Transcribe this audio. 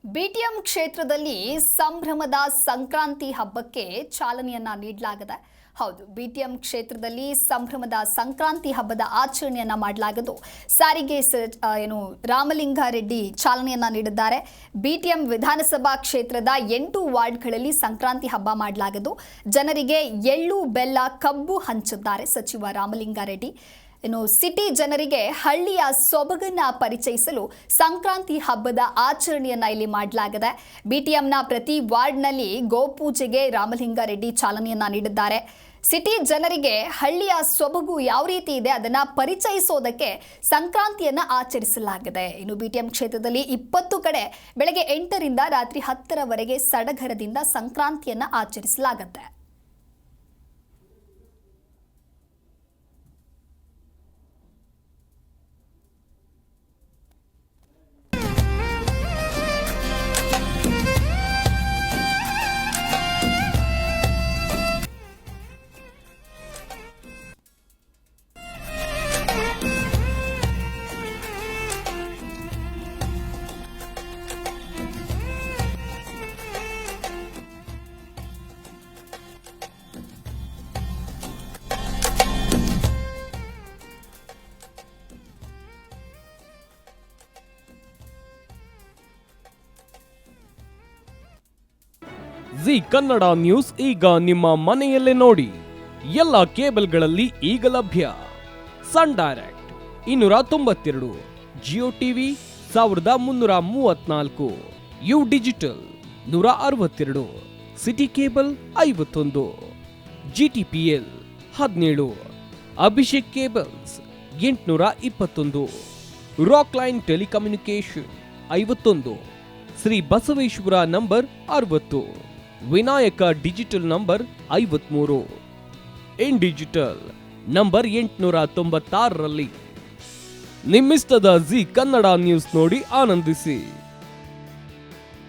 BTM ಕ್ಷೇತ್ರದಲ್ಲಿ ಸಂಭ್ರಮದ ಸಂಕ್ರಾಂತಿ ಹಬ್ಬಕ್ಕೆ ಚಾಲನೆಯನ್ನ ನೀಡಲಾಗಿದೆ. ಹೌದು, ಬಿಟಿಎಂ ಕ್ಷೇತ್ರದಲ್ಲಿ ಸಂಭ್ರಮದ ಸಂಕ್ರಾಂತಿ ಹಬ್ಬದ ಆಚರಣೆಯನ್ನ ಮಾಡಲಾಗಿದ್ದು ಸಾರಿಗೆ ರಾಮಲಿಂಗಾರೆಡ್ಡಿ ಚಾಲನೆಯನ್ನ ನೀಡಿದ್ದಾರೆ. ಬಿಟಿಎಂ ವಿಧಾನಸಭಾ ಕ್ಷೇತ್ರದ 8 ವಾರ್ಡ್ಗಳಲ್ಲಿ ಸಂಕ್ರಾಂತಿ ಹಬ್ಬ ಮಾಡಲಾಗಿದ್ದು ಜನರಿಗೆ ಎಳ್ಳು ಬೆಲ್ಲ ಕಬ್ಬು ಹಂಚಿದ್ದಾರೆ ಸಚಿವ ರಾಮಲಿಂಗಾರೆಡ್ಡಿ. ಸಿಟಿ ಜನರಿಗೆ ಹಳ್ಳಿಯ ಸೊಬಗನ್ನ ಪರಿಚಯಿಸಲು ಸಂಕ್ರಾಂತಿ ಹಬ್ಬದ ಆಚರಣೆಯನ್ನ ಇಲ್ಲಿ ಮಾಡಲಾಗಿದೆ. ಬಿಟಿಎಂನ ಪ್ರತಿ ವಾರ್ಡ್ನಲ್ಲಿ ಗೋಪೂಜೆಗೆ ರಾಮಲಿಂಗಾರೆಡ್ಡಿ ಚಾಲನೆಯನ್ನ ನೀಡಿದ್ದಾರೆ. ಸಿಟಿ ಜನರಿಗೆ ಹಳ್ಳಿಯ ಸೊಬಗು ಯಾವ ರೀತಿ ಇದೆ ಅದನ್ನ ಪರಿಚಯಿಸೋದಕ್ಕೆ ಸಂಕ್ರಾಂತಿಯನ್ನ ಆಚರಿಸಲಾಗಿದೆ. ಬಿಟಿಎಂ ಕ್ಷೇತ್ರದಲ್ಲಿ 20 ಕಡೆ ಬೆಳಗ್ಗೆ 8ರಿಂದ ರಾತ್ರಿ 10ರವರೆಗೆ ಸಡಗರದಿಂದ ಸಂಕ್ರಾಂತಿಯನ್ನ ಆಚರಿಸಲಾಗುತ್ತೆ. ಜಿ ಕನ್ನಡ ನ್ಯೂಸ್ ಈಗ ನಿಮ್ಮ ಮನೆಯಲ್ಲೇ ನೋಡಿ. ಎಲ್ಲ ಕೇಬಲ್ಗಳಲ್ಲಿ ಈಗ ಲಭ್ಯ. Sun Direct 292, Jio TV 1334, U digital 162, city cable 51, GTPL 17, Abhishek cables 821, rock line telecommunication 51, Shri Basaveshwara number 60, Vinayaka digital number 53, in digital number 896ರಲ್ಲಿ ನಿಮ್ಮಿಸ್ತದ ಜಿ ಕನ್ನಡ ನ್ಯೂಸ್ ನೋಡಿ ಆನಂದಿಸಿ.